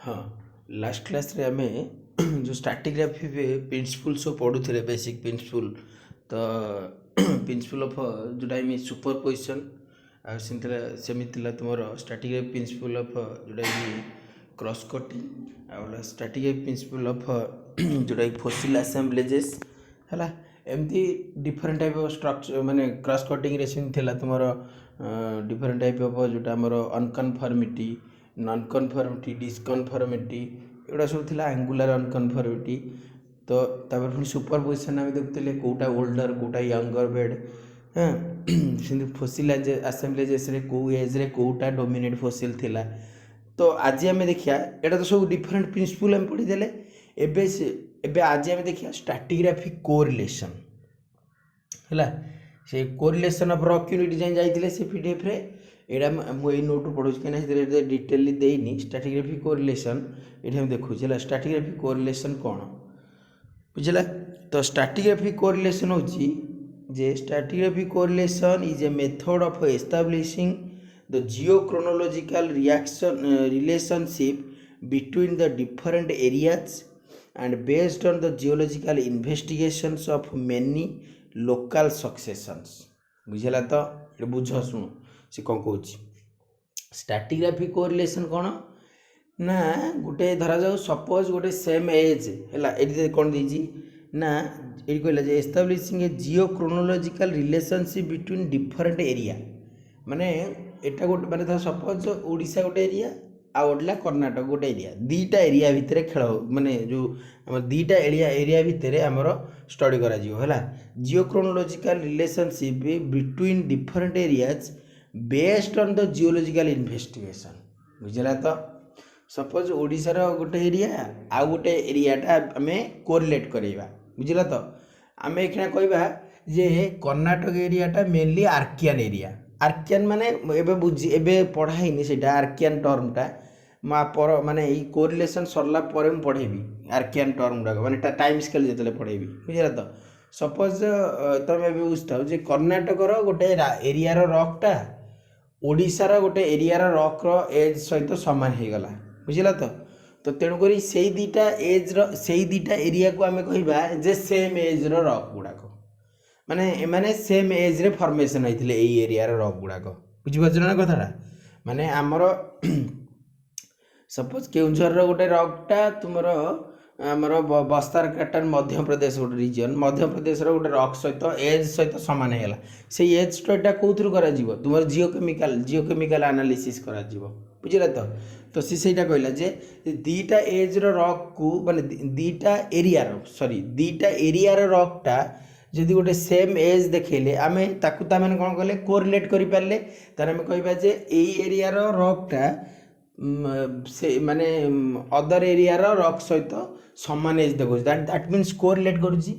हाँ, last class रे आमे जो स्ट्राटिग्राफी प्रिंसिपल सब पढ़ुଥିଲେ बेसिक प्रिंसिपल तो प्रिंसिपल ऑफ जोटा आम सुपरपोजिशन आ सेमिति तुम स्ट्राटिग्राफी प्रिंसिपल ऑफ जोटा क्रॉस कटिंग आ स्ट्राटिग्राफी प्रिंसिपल ऑफ जोटा फॉसिल असेंबलेजेस है एमती डिफरेंट टाइप ऑफ स्ट्रक्चर माने क्रॉस कटिंग रे सेमि तुम डिफरेंट टाइप ऑफ जोटा आमर अनकनफर्मिटी नॉन कन्फर्मिटी डिसकन्फर्मिटी एगुड़ा सब थी एंगुलर अनकन्फर्मिटी तो तापर पुणी सुपरपोजिशन आम देखुले कौटा ओल्डर कौटा यंगर बेड हाँ सेमती फॉसिल असेंबलेजेस कौ एज रे कौटा डोमिनेट फॉसिल थिला तो आज आम देखिया एटा तो सब डिफरेंट प्रिंसिपल आम पढ़ीदेले एबे आज आम देखिया स्ट्राटिग्राफिक कोरिलेशन है से कोरिलेशन ऑफ रॉक यूनिट जाए जाइए से पीडीएफ रे एटा मुझे नोट पढ़ू कहीं डिटेल देनी स्ट्राटिग्राफिक कोरिलेशन ये हम देखुचे है स्ट्राटिग्राफिक कोरिलेशन कौन बुझला तो स्ट्राटिग्राफिक कोरिलेशन होची जे stratigraphic correlation is a method of establishing the geochronological reaction relationship between the different areas and based on the geological investigations of many local successions बुझेला तो ये बुझ शुण से कौन कौन स्ट्राटिग्राफिक कोरिलेशन कौन ना गोटे धरा जाऊ सपोज गोटे सेम एज है कौन दीजिए ना ये कहला जे एस्टाब्लिशिंग ए जियोक्रोनोलॉजिकल रिलेशनशिप बिटवीन डिफरेंट एरिया माने एटा गोटे माने धर सपोज ओडिशा गोटे एरिया आउटला कर्णाटक गोटे एरिया दीटा एरिया भितर खेल माने जो दीटा एरिया भितर आमर स्टडी करा है geochronological relationship between different areas based on the geological investigation बुझला तो सपोज ओडिशार गोटे एरिया आउ गोटे एरियाटा आम कोरिलेट करवा बुझला तो आम एखिना कहवा जे कर्णाटक एरियाटा मेनली आर्कियन एरिया आर्कियन माने एबे बुझी एबे पढ़ाईनी सेटा आर्कियन टर्मटा पर माने ई कोरिलेशन सरला पर मु पढ़ेबी आर्कियन टर्म गुड़ाक माने टाइम स्केल जेतले पढ़ेबी बुझला तो सपोज तुम एबे बुझताओ जे कर्णाटकर गोटे एरियार रॉकटा ओडिशार गोटे एरियार रॉकर एज सहित सामान हो गला बुझला तो तेणुक से दीटा एज्र से दीटा एरिया को आम कहवा जे सेम एज्र रॉक गुड़ाक माने माने सेम एज रे फॉर्मेशन होइथिले एई एरिया रो रॉक गुड़ाक बुझिपारछ ना कथाटा माने आमर सपोज केउंझर रो गोटे रॉकटा तुमर आमर बस्तार काटन मध्य प्रदेश गोटे रीजन मध्य प्रदेश रो गोटे रॉक सहित एज सहित सामान होगा से एज स्टडीटा कौथुर करा जीवो तुमर जियोकेमिकल एनालिसिस करा जीवो बुझला तो सी सेटा कहला जे दीटा एज रो रॉक को माने दीटा एरिया रो सॉरी दीटा एरिया रो रॉकटा जदि गोटे सेम एज देखेले आमे ताकू ता माने कोन कहले कोरिलेट करि पारले तार आमे कहबा जे एई एरिया रो रॉकटा से माने अदर एरिया रो रॉक सहित समान एज देखो दैट मीन्स कोरिलेट करूची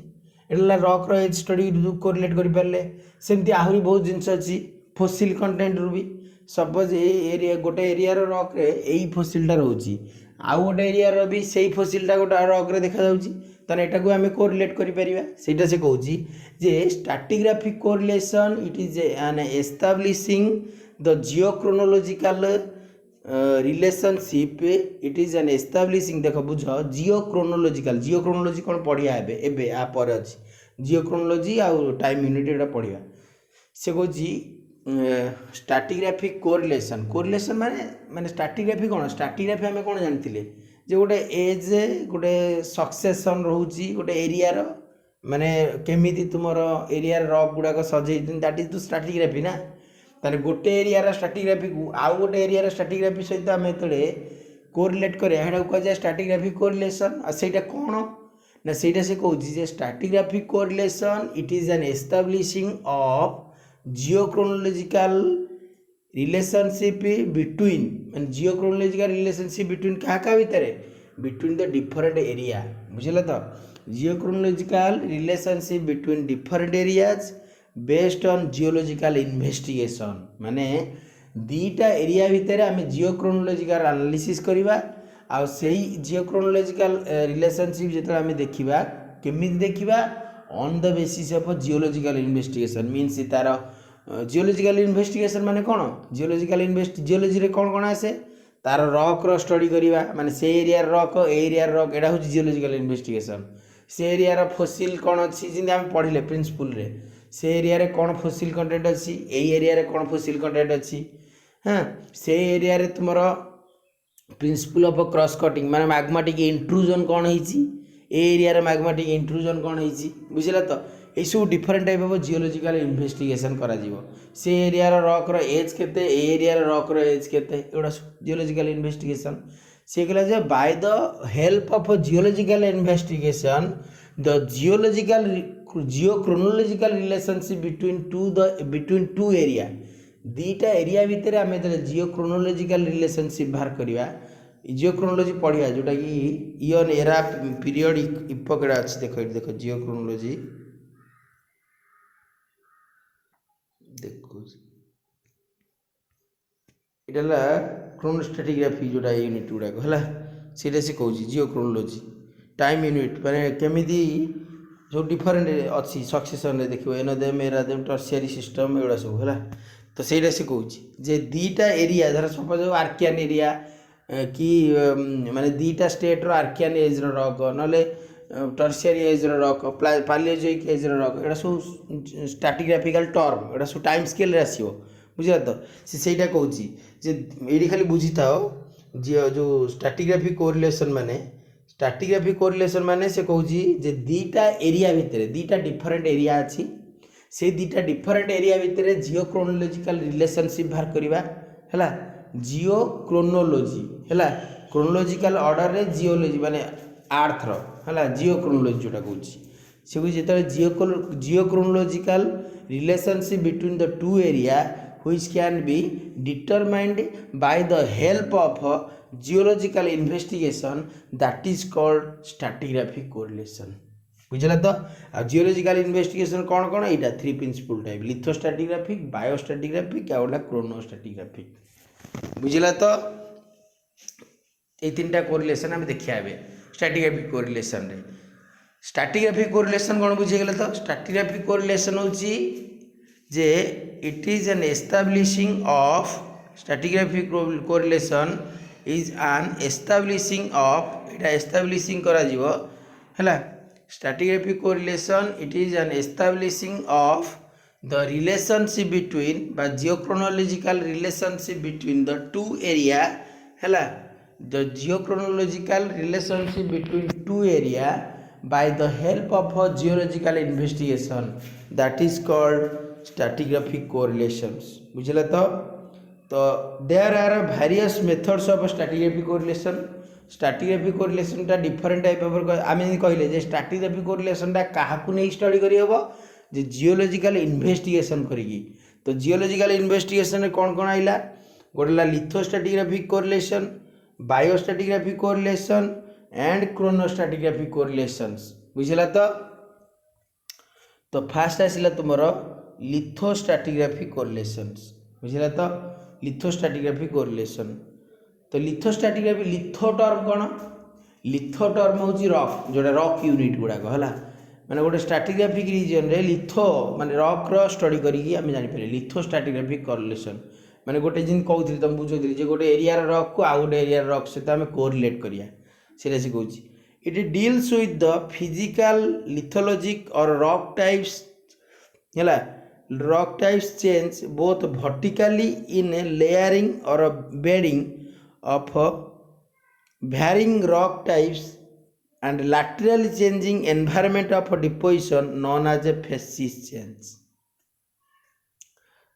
एला रॉक रो एज स्टडी कोरिलेट करि पारले सेमती आहुरी बहुत जिंस अछि फॉसिल कंटेंट रु भी सपोज ए एरिया गोटे एरिया रो रॉक रे एई फॉसिलटा रहउची आउ गोटे एरिया रो भी सेई फॉसिलटा गोटे रॉक रे देखा जाउची ताने एटा को आमे कोरिलेट करि परिबा सेटा से कहउची जे stratigraphic correlation it is an establishing the geochronological relationship it is an establishing देखो बुझ जियोक्रोनोलॉजी कौन पढ़िया एबे आ पर अछि जियोक्रोनोलॉजी आ टाइम यूनिट एटा पढ़िया से कहउची स्ट्राटिग्राफिक कोरिलेशन माने माने स्ट्राटिग्राफी कौन स्ट्राटिग्राफी आमे कौन जानथिले जे गोटे एज गोटे सक्सेसन रोची गोटे एरिया माने केमिति तुमर एरिया रॉक गुड़ाक सजे दैट इज द स्ट्राटिग्राफी ना ताने गोटे एरिया स्ट्राटिग्राफी को आउ गोटे एरिया स्ट्राटिग्राफी सहित आम जो कोरिलेट करें कह स्ट्राटिग्राफिक कोरिलेशन आ सेटा कौन ना सेटा से कहूँ जे stratigraphic correlation it is an establishing of geochronological relationship between geochronological relationship between क्या भितर बिटवीन द डिफरेंट एरिया बुझल तो geochronological relationship between different areas based on geological investigation माने दीटा एरिया भितर आम जियोक्रोनोलॉजिकल एनालिसिस करवा आ सेही जियोक्रोनोलॉजिकल रिलेशनशिप जो आम देखा केमी देखा on the basis of geological investigation means तार जियोलॉजिकल इन्वेस्टिगेशन माने कौन जियोलॉजी रे कौन कौन आसे तार रॉक रो स्टडी करिवा माने से एरिया रॉक एरिया रॉक एडा होची जियोलॉजिकल इन्वेस्टिगेशन से एरिया रो फॉसिल कोन अछि जिंदे हम पढिले प्रिंसिपल रे से एरिया रे कोन फॉसिल कंटेंट अछि ए एरिया रे कोन फॉसिल कंटेंट अछि हां से एरिया रे तुमरो प्रिंसिपल ऑफ क्रॉस कटिंग माने मैग्मेटिक इंट्रूजन कोन होईची ए एरिया रे मैग्मेटिक इंट्रूजन कोन होईची बुझिला तो ये सब different type of geological investigation करा जीवो से एरिया रो रॉक रो एज केते ए एरिया रो रॉक रो एज केते एडा जियोलॉजिकल इन्वेस्टिगेशन से कहला जे by the help of geological investigation the geological geochronological relationship between two area दीटा एरिया भितर आम जियोक्रोनोलॉजिकल रिलेशनशिप बाहर करवा जियोक्रोनोलॉजी पढ़िया जोटा कि इयन एरा पीरियड इपोक अच्छी देख जियोक्रोनोलॉजी देखो इटा क्रोनोस्टैटिग्राफी जोटा यूनिट गुड़ाक है से कौन जियोक्रोनोलॉजी टाइम यूनिट माने केमिति जो डिफरेंट अच्छी सक्सेसन देखो एनोदेम एरादेम टर्शियरी सिस्टम एगुड़ा सब है तो सहीटा से कौन जे दीटा एरिया धर सपोज आर्कियान एरिया कि माने दीटा स्टेट रो आर्कियान एज रो रॉक नले टर्शियरी एज रो रॉक पालियोजोइक एज रो रॉक एटा सब स्ट्रैटिग्राफिकल टर्म एटा सब टाइम स्केल रे आसीबो बुझिला तो सेटा कहूँ जे ये खाली बुझी थाओ जो स्ट्रैटिग्राफी कोरिलेशन माने से कहूँ जे दीटा एरिया भितर दीटा डिफरेंट एरिया अच्छी से दीटा डिफरेंट एरिया भितर जियोक्रोनोलॉजिकल रिलेशनशिप बाहर करवा है जियोक्रोनोलॉजी है क्रोनोलॉजिकल ऑर्डर रे जियोलॉजी माने आर्थ रो है जियोक्रोनोलॉजी जोटा कहूँ से कहूँ जो geochronological relationship between the two area which can be determined by the help of geological investigation that is called stratigraphic correlation बुझला तो जियोलॉजिकल इन्वेस्टिगेशन कौन कौन एटा थ्री प्रिंसिपल टाइप लिथोस्ट्रैटिग्राफिक बायोस्ट्रैटिग्राफिक और क्रोनोस्ट्रैटिग्राफिक बुझला तो ये तीन टा कोरिलेशन हम देखिया बे स्ट्रैटिग्राफिक कोरिलेशन रे स्ट्रैटिग्राफिक कोरिलेशन कौन बुझे गेल तो स्ट्रैटिग्राफिक कोरिलेशन होची जे it is an establishing of stratigraphic correlation is an establishing of এটা establishing करा जीवो हैला stratigraphic correlation it is an establishing of the relationship between by geochronological relationship between the two area हैला the geochronological relationship between two area by the help of a geological investigation that is called stratigraphic correlations बुझला तो there are various methods of stratigraphic correlation टा different type of आम कहले जे stratigraphic correlation टा काहाकू नहीं study करी हबो जे geological investigation करिकी तो जियोलॉजिकल इन्वेस्टिगेशन कौन कौन आइला गोटेला लिथोस्ट्रैटिग्राफिक कोरिलेशन बायोस्ट्रैटिग्राफिक कोरिलेशन एंड क्रोनोस्ट्रैटिग्राफिक कोरिलेशंस बुझला तो फास्ट आसिला तुमरो लिथोस्ट्रैटिग्राफिक कोरिलेशंस बुझला तो लिथोस्ट्रैटिग्राफिक कोरिलेशन तो लिथोस्ट्रैटिग्राफी लिथो टर्म कौन लिथो टर्म होची रॉक जोटा रॉक यूनिट गुड़ाक है माने गोटे स्ट्रैटिग्राफिक रीजन रे लिथो माने रॉक रो स्टडी करिकी आम जानिपारे लिथोस्ट्रैटिग्राफिक कोरिलेशन माने गोटे जिन कहूथि तुम बुझोथि जे गोटे एरिया रॉक को आउ गोटे एरिया रॉक सहित आम कोरिलेट करिया सेटा से कहूँ it deals with the physical lithologic or rock types है rock types change both vertically in a layering or a bedding of varying rock types and laterally changing environment of deposition known as a facies change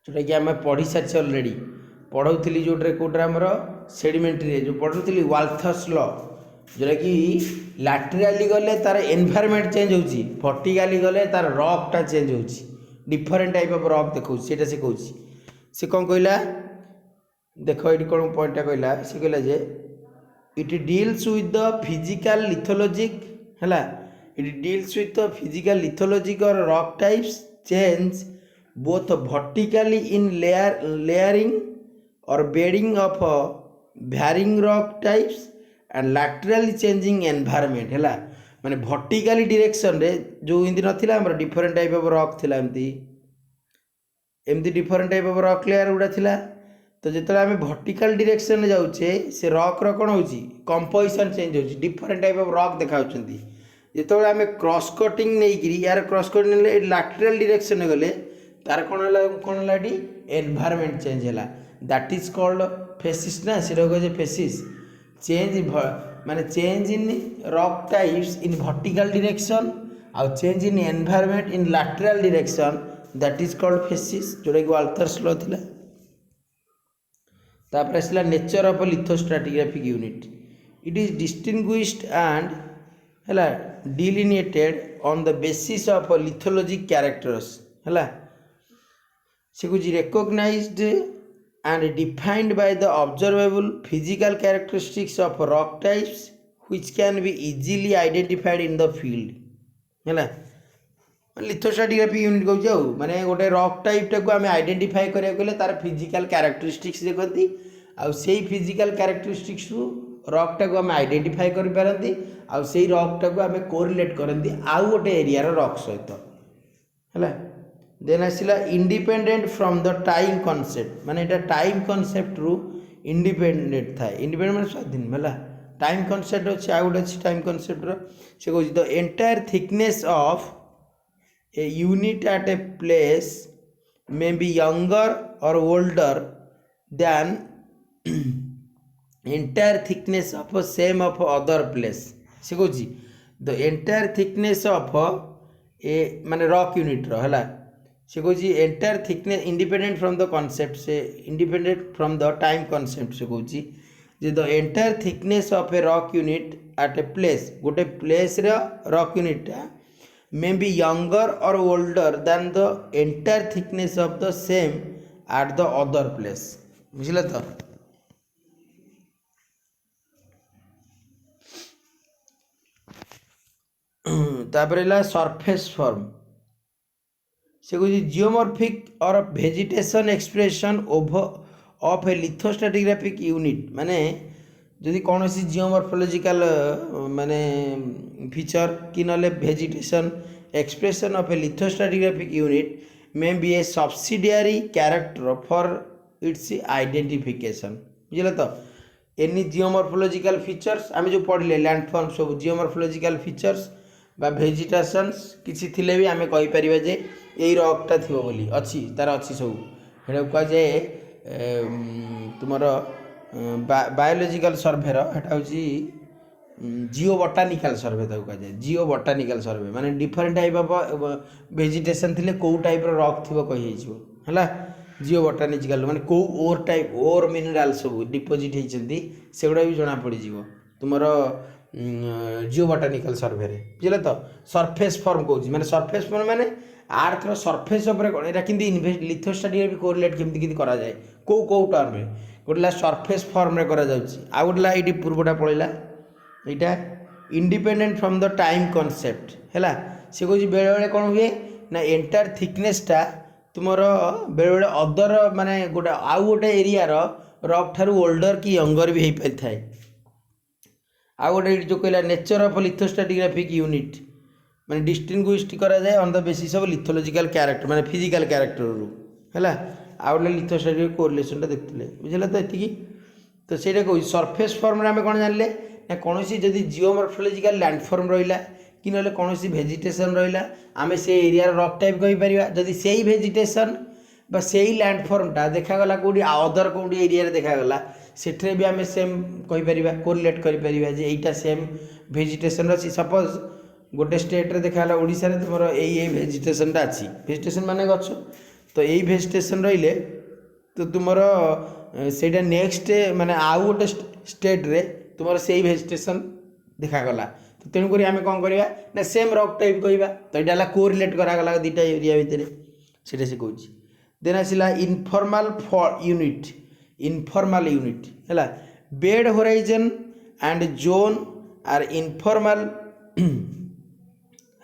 जोटा कि आम पढ़ी सारी already पढ़ाऊली Jote कौटे आमर sedimentary जो पढ़ुली वाल्थस law जोटा कि लैटराली गले तार एनवायरमेंट चेंज होची वर्टिकाली गले तार रॉक टा चेंज होची डिफरेंट टाइप ऑफ रॉक देखो सेटा से कहूँ से कौन कहला देख ये कौन पॉइंटा कहला से कहला जे it deals with the physical lithologic है it deals with the physical lithologic or rock types change both vertically in layering or bedding of varying rock types and laterally changing environment है माने वर्टिकली डायरेक्शन रे जो इनती नथिला हमर different type of rock थिला एमती different type of rock layer गुडा थिला तो जिते आम भर्टिकल डायरेक्शन जाऊे से रॉक कौन हो कंपोजिशन चेंज हो डिफरेंट टाइप ऑफ रॉक देखा जो आम क्रॉस कटिंग नहीं यार क्रॉस कटिंग लैटरल डायरेक्शन गले तार कौन है एनवायरनमेंट चेंज है दैट इज कॉल्ड फेसिस ना से कहे फेसिस चेंज माने change in rock types in vertical direction आउ change in environment in lateral direction that is called facies जोटा कि वाल्थर्स लॉ थिला। तापर आसला nature of lithostratigraphic unit it is distinguished and है delineated on the basis of lithologic characters है से कुछ recognised and defined by the observable physical characteristics of rock types which can be easily identified in the field है लिथोस्ट्रैटिग्राफिक unit कहूँ माने गोटे rock type टाक आम identify करें तार फिजिकल कैरेक्टरिस्टिक्स देखती आउ से फिजिकल कैरेक्टरिस्टिक्स रॉक टाक आम आइडेंटिफाई कर पारती आउ से रॉक टाक आम कोरिलेट करती आउ गोटे एरिया रॉक सहित है। देन आसला independent from the time concept माने एटा टाइम कॉन्सेप्ट रु इंडिपेंडेंट थाए इंडिपेंडेंट माने स्वाधीन है टाइम कॉन्सेप्ट अच्छे आ गए अच्छे टाइम कॉन्सेप्ट से कह the entire thickness of a unit at a place may be younger or older than entire thickness of same of other place से कह the entire thickness of a माने rock unit है से कौन entire thickness independent from the concept से independent from the time concept से कौन the entire thickness of a rock unit at a place गोटे place rock unit may be younger or older than the entire thickness of the same at the other place बुझे तो। तापर surface form से कह geomorphic or vegetation expression of a lithostratigraphic unit माने जदि कौन सी जियोमॉर्फोलॉजिकल माने फीचर कि नले vegetation expression of a lithostratigraphic unit may be a subsidiary character for its identification बुझे तो। एनी जियोमॉर्फोलॉजिकल फीचर्स आम जो पढ़ले लैंडफॉर्म सब जियोमॉर्फोलॉजिकल फीचर्स बा वेजिटेशंस किसी थिले भी आम कहीपर जे यही रॉकटा थी बोली अच्छी तार अच्छी सब कह जाए तुम बायोलॉजिकल सर्भेर हेटा हूँ जिओ बोटानिकल सर्भे ताको कह जाए जिओ बोटानिकल सर्भे माने डिफरेंट टाइप ऑफ वेजिटेशन थिले को टाइप रॉक थी कही है जिओ बोटानिकल माने को ओर टाइप ओर मिनराल सब डिपोजिट होती से गुड़ा भी जना पड़ तुम जिओ बोटानिकल सर्भे बुझे तो। सरफेस फॉर्म कौन माने सरफेस फॉर्म माने आर्थर सरफेस उपर कौन यहाँ कि लिथोस्ट्रैटिग्राफिक कोरिलेट केमती करा जाए कौ टर्म में गोटे सरफेस फॉर्म रे करा जाउची आ गोटे ये पूर्वटा पड़ेगा यहाँ independent from the time concept है से कह बेले बेले कौन हुए ना एंटायर थिकनेसटा तुम बेले बेले अदर माने गोटे आउ गोटे एरिया रॉक ठारू ओल्डर कि यंगर भी हो पारि थाए। आ गोटे जो कहला नेचर ऑफ लिथोस्ट्रैटिग्राफिक यूनिट माने डिस्टिंग्विश्ड करा जाए on the basis of lithological character माने फिजिकल कैरेक्टर रु है आ गोटे लिथोस्ट्रैटिक कोरिलेशनटा देखते बुझे तो ये तो सहीटा कह सरफेस फॉर्म आम कौन जानले ना कौन जदि जियोमॉर्फोलॉजिकल लैंडफॉर्म रहा कि ना कौन वेजिटेशन रहा आम से एरिया रॉक टाइप कहीपर जदि से वेजिटेशन बा से लैंडफॉर्मटा देखागला कौटी अदर कौटी एरिया देखागला सेठे भी आम सेम कहीपर कोरिलेट करें यहीटा सेम वेजिटेशन अच्छी सपोज गोटे स्टेट्रे देखाला ओडिशा रे तुम यही वेजिटेशनटा अच्छी वेजिटेशन माने गछ तो यही वेजिटेशन रही तो तुम से नेक्स्ट माने आउ गोटे स्टेट रे तुम से वेजिटेशन देखागला तो तेणुक आम कौन करवा ना सेम रॉक टाइप कहवा तो यहाँ कोरिलेट करागला दुईटा एरिया भितर से कहूँ। देन आसला इनफॉर्मल यूनिट है bed horizon and zone are informal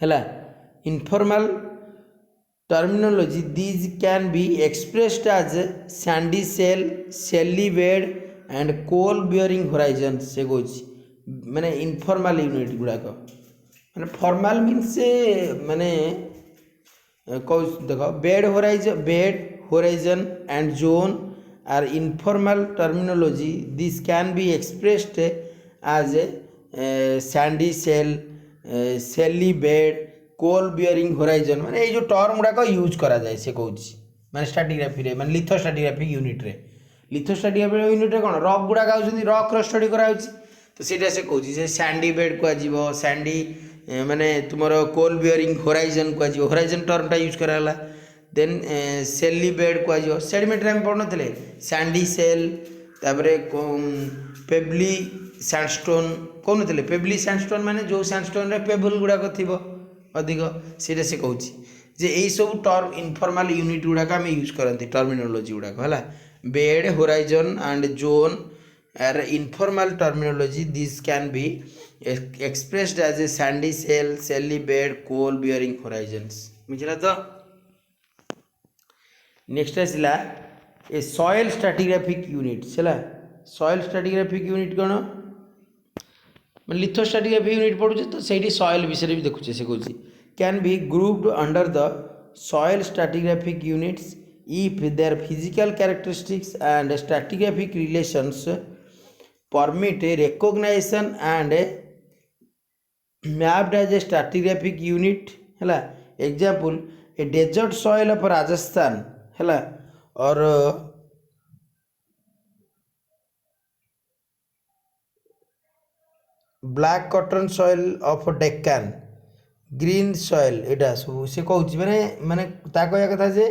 है informal terminology these can be expressed as sandy shale shaly bed and coal bearing horizon से कौच माने इनफॉर्मल यूनिट गुड़ाक माने फॉर्मल मीन्स माने कौ देख bed horizon and zone are informal terminology. This can be expressed as sandy shell, shelly bed, coal bearing horizon. माने ये जो टर्म गुड़ाक यूज करा जाए से कहूँ माने स्ट्राटिग्राफी रे माने लिथोस्ट्राटिग्राफिक यूनिट रे लिथोस्ट्राटिग्राफिक यूनिट रे कौन रॉक गुड़ाक आउछन्ती रॉक रो स्टडी करा होछि तो सेटा से कहूँ जे सैंडी बेड को आजीवो सैंडी माने तुमरो कोल बियरिंग होराइजन को आजीवो होराइजन टर्मटा यूज कराला देन सेली बेड को आजीवो सेडिमेंट रे हम पढ़ नथिले सैंडी सेल तापरे पेबली सैंडस्टोन कौन थे पेबली सैंडस्टोन माने जो सैंडस्टोन रे पेबल गुड़ाक थी अधिक सीटा से कहूँ जे यही सब टर्म इनफॉर्मल यूनिट गुड़ाक आम यूज करते टर्मिनोलॉजी गुड़ाक है bed horizon and zone are informal terminology this can be expressed as a sandy shale shaly bed coal bearing horizons बुझला तो नेक्स्ट आसला ए सॉइल स्ट्राटिग्राफिक यूनिट्स है सॉइल स्ट्राटिग्राफिक यूनिट कौन लिथोस्ट्राटिग्राफिक यूनिट पढ़ुचे तो सही सॉइल विषय भी देखुचे से कहूँ can be grouped under the soil stratigraphic units if their physical characteristics and stratigraphic relations permit recognition and mapped as a stratigraphic unit है example a desert soil of Rajasthan है or black cotton soil of Deccan green soil एटा सब से कहूँ मैंने माने कह कथा जे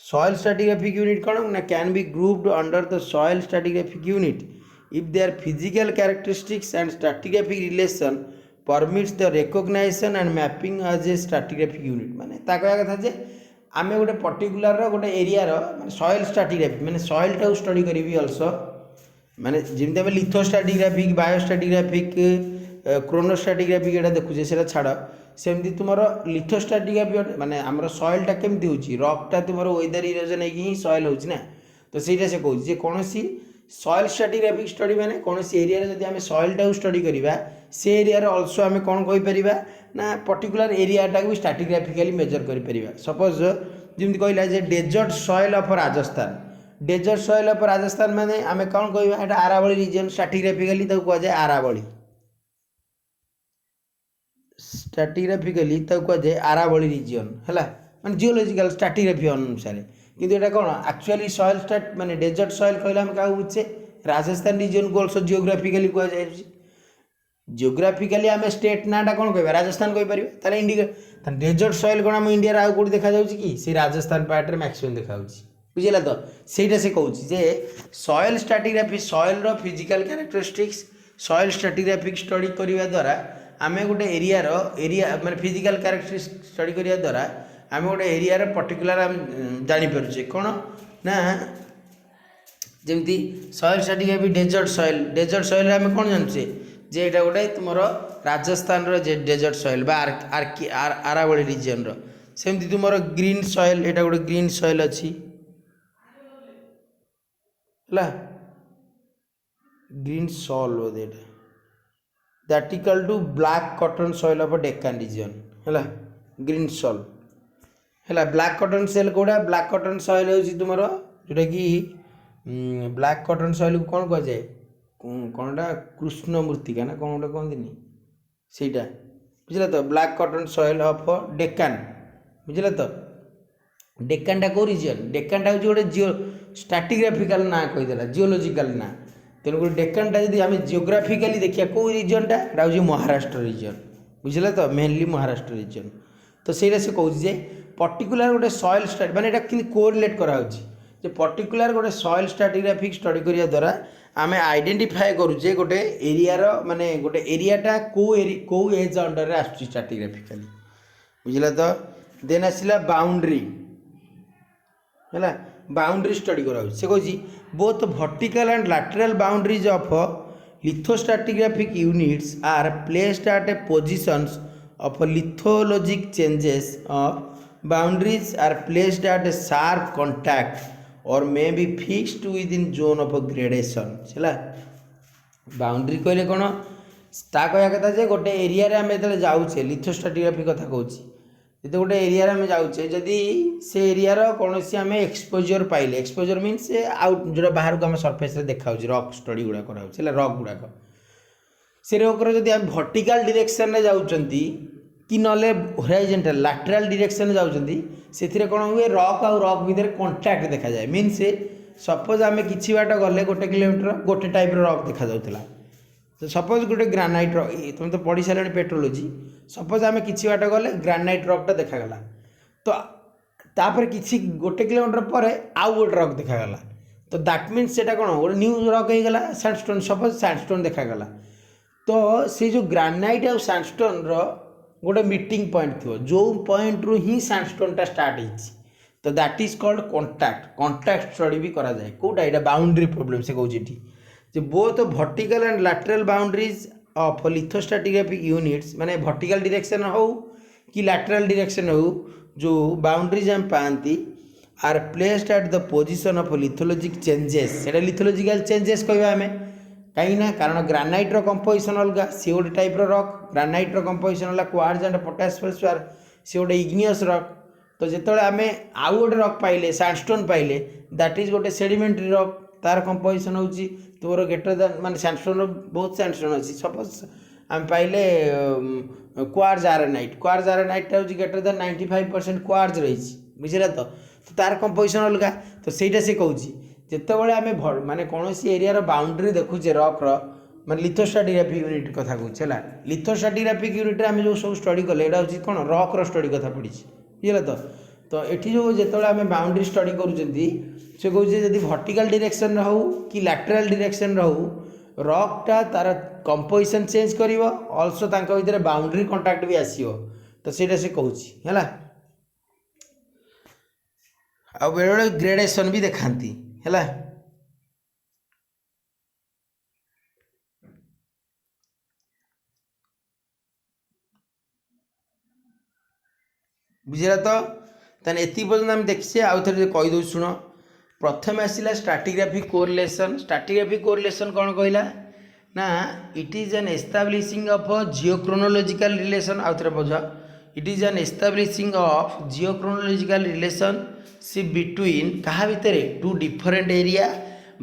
सॉइल स्ट्राटिग्राफिक यूनिट कौन ना can be grouped under the soil stratigraphic unit if their physical characteristics and stratigraphic relation permits the recognition and mapping as a stratigraphic unit माने कह कथा जे आमे गोटे पर्टिकुलर गोटे एरिया रो सॉइल स्ट्राटिग्राफी माने सॉइल टाउ स्टडी करी अल्सो माने जमी आम लिथोस्ट्राटिग्राफिक बायोस्ट्राटिग्राफिक क्रोनोस्ट्राटिग्राफिक एटा देखुचे से छाड़ सेमती तुम लिथोस्ट्राटिग्राफी माने आमर सॉइलटा केमती होची रॉकटा तुम वेदर इरोजन ही सॉइल होची ना तो सहीटा से कहूँ जे कौन सॉइल स्ट्राटिग्राफिक स्टडी माने कौन एरिया जब आम सॉइलटा स्टडी करवा से एरिया अल्सो आम कौन कहीपर ना पर्टिकुलर एरियाटा भी स्ट्राटिग्राफिकली मेजर कर सपोज जमी कहला जे desert soil of Rajasthan desert soil of Rajasthan माने आम कौन कह आरावली रीजन स्ट्राटिग्राफिकली कह जाए आरावली स्ट्राटिग्राफिकली कह जाए आरावली रीजन है माने जियोलॉजिकल स्ट्राटिग्राफी अनुसार किंतु एटा कौन एक्चुअली सॉइल स्टार्ट माने डेजर्ट सॉइल कहले हम क्या बुझे राजस्थान रीजन को अल्सो जियोग्राफिकली कह जाए जियोग्राफिकली आम स्टेट नाटा कौन कह राजस्थान कहीपर इंडिया डेजर्ट सॉइल कौन आम इंडिया आउ कौट देखा कि से राजस्थान पार्ट मैक्सिमम देखा बुझेगा तो सहीटा से कहूँ जे soil stratigraphy soil physical characteristics soil stratigraphic study करने द्वारा आम गोटे एरिया माने फिजिकल कैरेक्टरिस्टिक्स स्टडी करने द्वारा आम गोटे एरिया पर्टिकुलर आम जानीपे कौन ना जमी सॉइल स्ट्राटिग्राफी डेजर्ट सॉइल आम कौन जानुचे जे एटा गोटे तुम Rajasthan desert soil Aravalli region सेमती तुम ग्रीन सॉइल एटा गोटे ग्रीन सॉइल अच्छी है ग्रीन सॉल बोधे that equal to black cotton soil of Deccan region है ग्रीन सॉल है ब्लैक कॉटन सेल कौड़ा ब्लैक कॉटन सॉइल हो तुम जोटा कि ब्लैक कॉटन सॉइल को कौन कह जाए कौनटा कृष्ण मूर्तिका ना कौन गोटे कहती सहीटा बुझल तो black cotton soil of Deccan बुझल तो डेक्कनटा कौ रीजन डेक्कनटा हूँ गोटे जियो स्ट्राटिग्राफिकल ना कहीदेला जियोलॉजिकल ना तेणुक डेक्कनटा जब आम जियोग्राफिकली देखिए कौ रीजनटा हूँ महाराष्ट्र रीजन बुझल तो मेनली महाराष्ट्र रीजन तो सहीटा से कहूँ जे पर्टिकुलर गोटे सॉइल स्टार्ट माने कि कोरिलेट कराऊे पर्टिकुलर गोटे सॉइल स्ट्राटिग्राफिक स्टडी करने द्वारा आम आइडेंटिफाए करुचे गोटे एरिया माने गोटे एरियाटा कौ एज अंडर रे आसुची स्ट्राटिग्राफिकली बुझला तो देन आसला बाउंड्री है बाउंड्री स्टडी कराऊँ से कहूँ both vertical and lateral boundaries of lithostratigraphic units are placed at a positions of lithologic changes of boundaries are placed at a sharp contact or may be fixed within zone of gradation है boundary कहले कौन ता कह कथा जे गोटे area रे आम जो जाऊे लिथोस्ट्राटिग्राफी कथा कहूँ ଯଦି ଗୋଟେ ଏରିଆରେ ଆମେ ଯାଉଛେ ଯଦି ସେ ଏରିଆର କୌଣସି ଆମେ ଏକ୍ସପୋଜର ପାଇଲେ, ଏକ୍ସପୋଜର ମିନ୍ସ ସେ ଆଉଟ ଯେଉଁଟା ବାହାରକୁ ଆମ ସର୍ଫେସରେ ଦେଖାହେଉଛି ରକ୍ ଷ୍ଟଡି ଗୁଡ଼ା କରାହେଉଛି ହେଲା, ରକ୍ ଗୁଡ଼ାକ ସେ ରକ୍ର ଯଦି ଆମେ ଭର୍ଟିକାଲ ଡିରେକ୍ସନରେ ଯାଉଛନ୍ତି କି ନହେଲେ ହୋରାଇଜେଣ୍ଟାଲ ଲାଟେରାଲ ଡିରେକ୍ସନରେ ଯାଉଛନ୍ତି, ସେଥିରେ କ'ଣ ହୁଏ ରକ୍ ଆଉ ରକ୍ ଭିତରେ କଣ୍ଟାକ୍ଟ ଦେଖାଯାଏ। ମିନ୍ସ ସପୋଜ ଆମେ କିଛି ବାଟ ଗଲେ 1 କିଲୋମିଟର ଗୋଟେ ଟାଇପ୍ର ରକ୍ ଦେଖାଯାଉଥିଲା, ସପୋଜ ଗୋଟେ ଗ୍ରାନାଇଟ୍ ରକ୍, ତୁମେ ତ ପଢ଼ି ସାରିଲାଣି ପେଟ୍ରୋଲୋଜି, ସପୋଜ ଆମେ କିଛି ବାଟ ଗଲେ ଗ୍ରାନାଇଟ୍ ରକ୍ଟା ଦେଖାଗଲା, ତ ତାପରେ କିଛି 1 କିଲୋମିଟର ପରେ ଆଉ ଗୋଟେ ରକ୍ ଦେଖାଗଲା, ତ ଦ୍ୟାଟ୍ ମିନ୍ସ ସେଇଟା କ'ଣ ଗୋଟେ ନ୍ୟୁ ରକ୍ ହେଇଗଲା, ସ୍ୟାଣ୍ଡଷ୍ଟୋନ୍, ସପୋଜ ସ୍ୟାଣ୍ଡଷ୍ଟୋନ୍ ଦେଖାଗଲା। ତ ସେ ଯେଉଁ ଗ୍ରାନାଇଟ୍ ଆଉ ସ୍ୟାଣ୍ଡଷ୍ଟୋନ୍ର ଗୋଟେ ମିଟିଂ ପଏଣ୍ଟ ଥିବ, ଯେଉଁ ପଏଣ୍ଟରୁ ହିଁ ସ୍ୟାଣ୍ଡଷ୍ଟୋନ୍ଟା ଷ୍ଟାର୍ଟ ହେଇଛି, ତ that is called contact study ବି କରାଯାଏ। କେଉଁଟା ଏଇଟା ବାଉଣ୍ଡ୍ରି ପ୍ରୋବ୍ଲେମ୍ ସେ କହୁଛି ଏଠି, ଯେ both vertical and lateral boundaries of lithostratigraphic units, ମାନେ ଭର୍ଟିକାଲ ଡିରେକ୍ସନ୍ ହେଉ କି ଲାଟେରାଲ ଡିରେକ୍ସନ୍ ହେଉ, ଯେଉଁ ବାଉଣ୍ଡ୍ରିଜ୍ ଆମେ ପାଆନ୍ତି are placed at the position of lithologic changes. ସେଇଟା ଲିଥୋଲୋଜିକାଲ ଚେଞ୍ଜେସ୍ କହିବା ଆମେ, କାହିଁକିନା କାରଣ ଗ୍ରାନାଇଟ୍ର କମ୍ପୋଜିସନ୍ ଅଲଗା, ସିଏ ଗୋଟେ ଟାଇପ୍ର ରକ୍, ଗ୍ରାନାଇଟ୍ର କମ୍ପୋଜିସନ୍ ହେଲା କ୍ୱାର୍ଟଜ ଆଣ୍ଡ ପଟାସ୍ ଫେଲ୍ସପାର୍, ସିଏ ଗୋଟେ ଇଗ୍ନିୟସ୍ ରକ୍। ତ ଯେତେବେଳେ ଆମେ ଆଉ ଗୋଟେ ରକ୍ ପାଇଲେ, ସ୍ୟାଣ୍ଡଷ୍ଟୋନ୍ ପାଇଲେ, ଦ୍ୟାଟ୍ ଇଜ୍ ଗୋଟେ ସେଡ଼ିମେଣ୍ଟାରୀ ରକ୍, ତାର କମ୍ପୋଜିସନ୍ ହେଉଛି ତୋର ଗ୍ରେଟର ଦାନ୍, ମାନେ ସ୍ୟାଣ୍ଡଷ୍ଟୋନ୍ର ବହୁତ ସ୍ୟାଣ୍ଡଷ୍ଟୋନ୍ ଅଛି, ସପୋଜ ଆମେ ପାଇଲେ କ୍ୱାର୍ଟଜ ଆରାନାଇଟ୍ଟା ହେଉଛି ଗ୍ରେଟର ଦାନ୍ 95% କ୍ୱାର୍ଟଜ ରହିଛି, ବୁଝିଲା ତ ତାର କମ୍ପୋଜିସନ୍ ଅଲଗା। ତ ସେଇଟା ସେ କହୁଛି ଯେତେବେଳେ ଆମେ ମାନେ କୌଣସି ଏରିଆର ବାଉଣ୍ଡ୍ରି ଦେଖୁଛେ ରକ୍ର, ମାନେ ଲିଥୋଷ୍ଟ୍ରାଟିଗ୍ରାଫିକ୍ ୟୁନିଟ୍ କଥା କହୁଛି ହେଲା, ଲିଥୋଷ୍ଟ୍ରାଟିଗ୍ରାଫିକ୍ ୟୁନିଟ୍ରେ ଆମେ ଯେଉଁ ସବୁ ଷ୍ଟଡି କଲେ ଏଇଟା ହେଉଛି କ'ଣ ରକ୍ର ଷ୍ଟଡି କଥା ପଡ଼ିଛି, ବୁଝିଲା ତ ଏଠି ଯେଉଁ ଯେତେବେଳେ ଆମେ ବାଉଣ୍ଡ୍ରି ଷ୍ଟଡି କରୁଛନ୍ତି, ସେ କହୁଛି ଯଦି ଭର୍ଟିକାଲ ଡିରେକ୍ସନ୍ରେ ହେଉ କି ଲାଟେରାଲ ଡିରେକ୍ସନ୍ରେ ହେଉ, ରକ୍ଟା ତାର କମ୍ପୋଜିସନ୍ ଚେଞ୍ଜ କରିବ, ଅଲସୋ ତାଙ୍କ ଭିତରେ ବାଉଣ୍ଡ୍ରି କଣ୍ଟାକ୍ଟ ବି ଆସିବ। ତ ସେଇଟା ସେ କହୁଛି ହେଲା। ଆଉ ବେଳେବେଳେ ଗ୍ରେଡେସନ୍ ବି ଦେଖାନ୍ତି ହେଲା। ବୁଝିଲା ତ, ତାହେଲେ ଏତିକି ପର୍ଯ୍ୟନ୍ତ ଆମେ ଦେଖିଛେ। ଆଉ ଥରେ କହିଦେଉଛି ଶୁଣ। ପ୍ରଥମେ ଆସିଲା ଷ୍ଟ୍ରାଟିଗ୍ରାଫିକ୍ କୋରିଲେସନ୍। ଷ୍ଟ୍ରାଟିଗ୍ରାଫିକ୍ କୋରିଲେସନ୍ କ'ଣ କହିଲା ନା, ଇଟ୍ is an establishing of ଜିଓକ୍ରୋନୋଲୋଜିକାଲ relation. ଆଉ ଥରେ ବୁଝ, it is an establishing of geochronological relationship between କାହା ଭିତରେ, two different area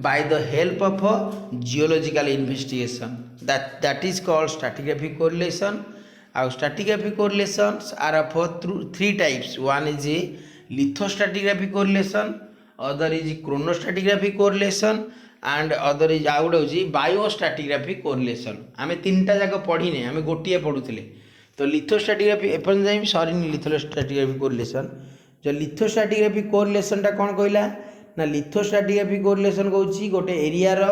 by the help of geological investigation, that is called stratigraphic correlation. ଆଉ stratigraphic correlations are of 3 types. One is a lithostratigraphic correlation, other is chronostratigraphic correlation, and other is ଆଉ ଗୋଟେ ହେଉଛି ବାୟୋଷ୍ଟ୍ରାଟିଗ୍ରାଫିକ୍ କୋରିଲେସନ୍। ଆମେ 3ଟା ଯାକ ପଢ଼ିନେ, ଆମେ ଗୋଟିଏ ପଢ଼ୁଥିଲେ। ତ ଲିଥୋଷ୍ଟ୍ରାଟିଗ୍ରାଫି ଏପର୍ଯ୍ୟନ୍ତ ଯାଇ ସରିନି ଲିଥୋଷ୍ଟ୍ରାଟିଗ୍ରାଫିକ୍ କୋରିଲେସନ୍। ଯେଉଁ ଲିଥୋଷ୍ଟ୍ରାଟିଗ୍ରାଫିକ୍ କୋରିଲେସନ୍ଟା କ'ଣ କହିଲା ନା, ଲିଥୋଷ୍ଟ୍ରାଟିଗ୍ରାଫିକ୍ କୋରିଲେସନ୍ କହୁଛି ଗୋଟେ ଏରିଆର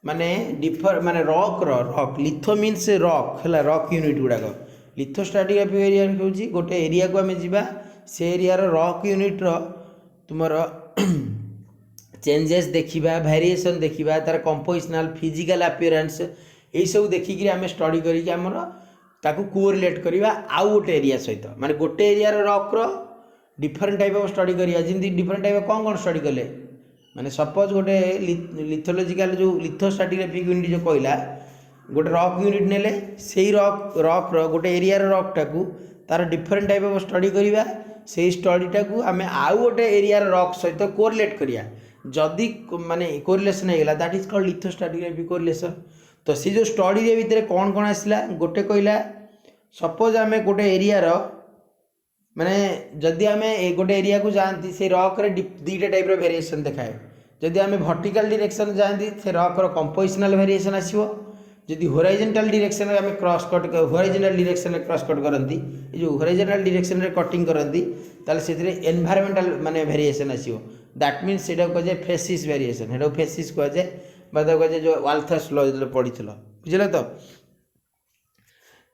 ମାନେ ମାନେ ରକ୍ ଲିଥୋ ମିନ୍ସ ରକ୍ ହେଲା, ରକ୍ ୟୁନିଟ୍ ଗୁଡ଼ାକ। ଲିଥୋଷ୍ଟ୍ରାଟିଗ୍ରାଫିକ୍ ଏରିଆ ହେଉଛି ଗୋଟେ ଏରିଆକୁ ଆମେ ଯିବା, ସେ ଏରିଆର ରକ୍ ୟୁନିଟ୍ର ତୁମର ଚେଞ୍ଜେସ୍ ଦେଖିବା, ଭ୍ୟାରିଏସନ୍ ଦେଖିବା, ତାର କମ୍ପୋଜିସନାଲ୍ ଫିଜିକାଲ୍ ଆପିୟରାନ୍ସ, ଏଇସବୁ ଦେଖିକିରି ଆମେ ଷ୍ଟଡ଼ି କରିକି ଆମର ତାକୁ କୋରିଲେଟ୍ କରିବା ଆଉ ଗୋଟେ ଏରିଆ ସହିତ। ମାନେ ଗୋଟେ ଏରିଆର ରକ୍ର ଡିଫରେଣ୍ଟ ଟାଇପ୍ ଅଫ୍ ଷ୍ଟଡ଼ି କରିବା। ଯେମିତି ଡିଫରେଣ୍ଟ ଟାଇପ୍ ଅଫ୍ କ'ଣ ଷ୍ଟଡ଼ି କଲେ, ମାନେ ସପୋଜ ଗୋଟେ ଲିଥୋଲୋଜିକାଲ ଯେଉଁ ଲିଥୋଷ୍ଟ୍ରାଟିଗ୍ରାଫିକ୍ ୟୁନିଟ୍ ଯେଉଁ କହିଲା, ଗୋଟେ ରକ୍ ୟୁନିଟ୍ ନେଲେ, ସେଇ ରକ୍ର ଗୋଟେ ଏରିଆର ରକ୍ଟାକୁ ତାର ଡିଫରେଣ୍ଟ ଟାଇପ୍ ଅଫ୍ ଷ୍ଟଡ଼ି କରିବା, ସେଇ ଷ୍ଟଡ଼ିଟାକୁ ଆମେ ଆଉ ଗୋଟେ ଏରିଆର ରକ୍ ସହିତ କୋରିଲେଟ୍ କରିବା। ଯଦି ମାନେ କୋରିଲେସନ୍ ହେଇଗଲା, ଦ୍ୟାଟ୍ ଇଜ୍ କଲ୍ଡ ଲିଥୋଷ୍ଟ୍ରାଟିଗ୍ରାଫିକ୍ କୋରିଲେସନ୍। ତ ସେ ଯେଉଁ ଷ୍ଟଡ଼ିରେ ଭିତରେ କ'ଣ କ'ଣ ଆସିଲା, ଗୋଟେ କହିଲା ସପୋଜ ଆମେ ଗୋଟେ ଏରିଆର ମାନେ ଯଦି ଆମେ ଗୋଟେ ଏରିଆକୁ ଯାଆନ୍ତି, ସେ ରକ୍ରେ 2ଟା ଟାଇପ୍ର ଭେରିଏସନ୍ ଦେଖାଏ। ଯଦି ଆମେ ଭର୍ଟିକାଲ ଡିରେକ୍ସନ୍ ଯାଆନ୍ତି, ସେ ରକ୍ର କମ୍ପୋଜିସନାଲ୍ ଭେରିଏସନ୍ ଆସିବ। ଯଦି ହୋରାଇଜେଣ୍ଟାଲ ଡିରେକ୍ସନ୍ରେ ଆମେ ହୋରାଇଜେଣ୍ଟାଲ ଡିରେକ୍ସନ୍ରେ କ୍ରସ୍ କଟ୍ କରନ୍ତି, ଏ ଯେଉଁ ହୋରାଇଜେଣ୍ଟାଲ ଡିରେକ୍ସନ୍ରେ କଟିଂ କରନ୍ତି, ତାହେଲେ ସେଥିରେ ଏନଭାୟରମେଣ୍ଟାଲ ମାନେ ଭେରିଏସନ୍ ଆସିବ। ଦ୍ୟାଟ୍ ମିନ୍ସ ସେଇଟାକୁ କୁହାଯାଏ ଫେସିସ୍ ଭେରିଏସନ୍, ସେଇଟାକୁ ଫେସିସ୍ କୁହାଯାଏ, ବା ତାକୁ କୁହାଯାଏ ଯେଉଁ ୱାଲଥର୍ସ ଲ ଯେତେବେଳେ ପଢ଼ିଥିଲ, ବୁଝିଲ ତ।